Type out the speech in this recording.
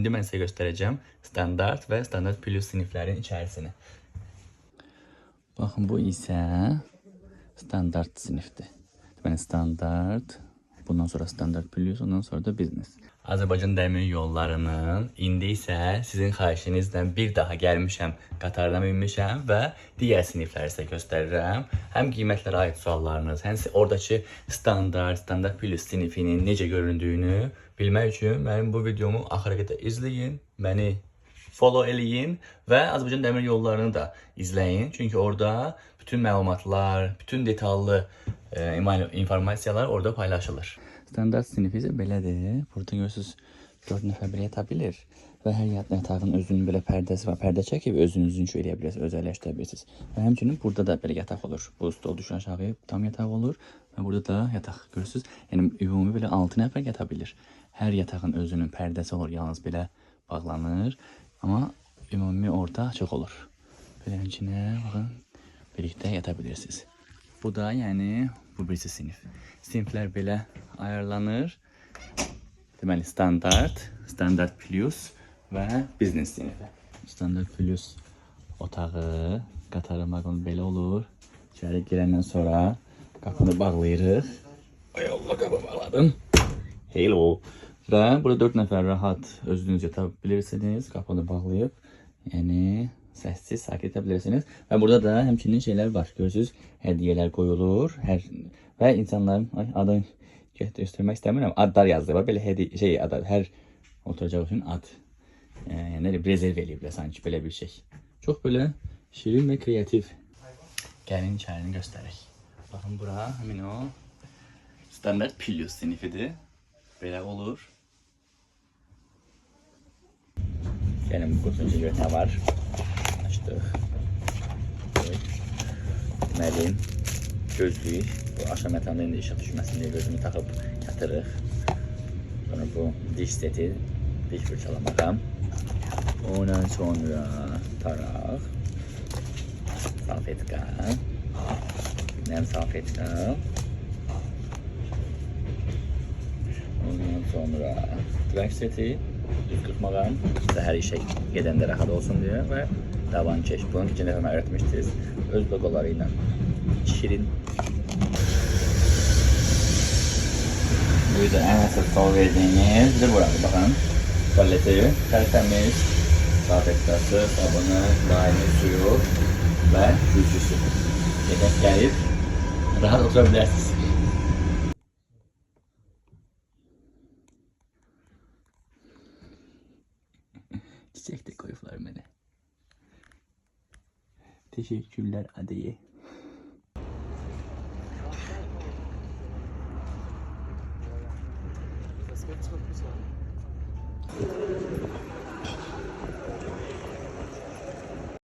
İndi mən sizə göstərəcəm standart və standart plus siniflərin içərisini. Baxın, bu isə standart sinifdir. Deməli, standart, bundan sonra standart plus, ondan sonra da biznes. Azərbaycan Dəmir Yollarının indi isə sizin xahişinizlə bir daha gəlmişəm, qatarına binmişəm və digər sinifləri sizə göstərirəm. Həm qiymətlərə aid suallarınız, həm oradakı standart plus sinifinin necə göründüyünü bilmək üçün mənim bu videomu axıra qədər izləyin, məni follow eləyin və Azərbaycan Dəmir Yollarını da izləyin. Çünki orada bütün məlumatlar, bütün detallı informasiyalar orada paylaşılır. Standart sinifi isə belədir. Burada görürsünüz 4 nəfər belə yata bilir və hər yatağın özünün belə pərdəsi var. Pərdə çəkib özünüzün üçün eləyə bilirsiniz, özəlləşdirə bilirsiniz. Və həmçinin burada da belə yataq olur. Bu stol düşür aşağıya, tam yataq olur və burada da yataq görürsünüz. Yəni ümumi belə 6 nəfər yata bilir. Hər yatağın özünün pərdəsi olur, yalnız belə bağlanır. Amma ümumi orta açıq olur. Beləncə, baxın, birlikdə yata bilirsiniz. Bu da, yəni, bu birisi sinif. Siniflər belə ayarlanır. Deməli, standart, standart plus və biznes sinifi. Standart plus otağı, qatarın vaqonu belə olur. İçəri girəndən sonra qapını bağlayırıq. Ay Allah, qapı bağladım. Hello. Və burada 4 nəfər rahat özünüz yata bilirsiniz. Qapını bağlayıb, yəni səssiz, sakit yata bilirsiniz. Və burada da həmçinin şeylər var. Görürsünüz, hədiyyələr qoyulur. Və insanların adını göstərmək istəmirəm. Adlar yazılır. Belə adlar, hər oturacaq üçün ad. Yəni rezerv eləyiblər sanki belə bir şey. Çox belə şirin və kreativ. Gəlin içərini göstərək. Baxın, bura həmin o standart plus sinifidir. Belə olur. Gəlin, bu qutunca görə nə var? Açdıq. Deməli, gözlük. Bu aşağı mətanda indi işıq düşməsin deyə gözümü taxıb yatırıq. Sonra bu diş seti, diş fırçalamağa. Ondan sonra taraq, salfetka, nem salfetka. Ondan sonra tüvək seti, düz qırpmağa, hər işə gedəndə rahat olsun deyə və davan keş. Bunu ikinci dəfə mənə öyrətmişdiniz. Öz loqoları ilə şirin. Bu yüzden en asıl sol verdiğiniz de burada, bakın. Tuvaleti, tertemiz, salfetkası, sabunu, daimi suyu ve gücüsü. Yedek gelip rahat oturabilirsiniz. Çiçek de koyuflar beni. Teşekkürler Adiye. Was gibt's für Küsse?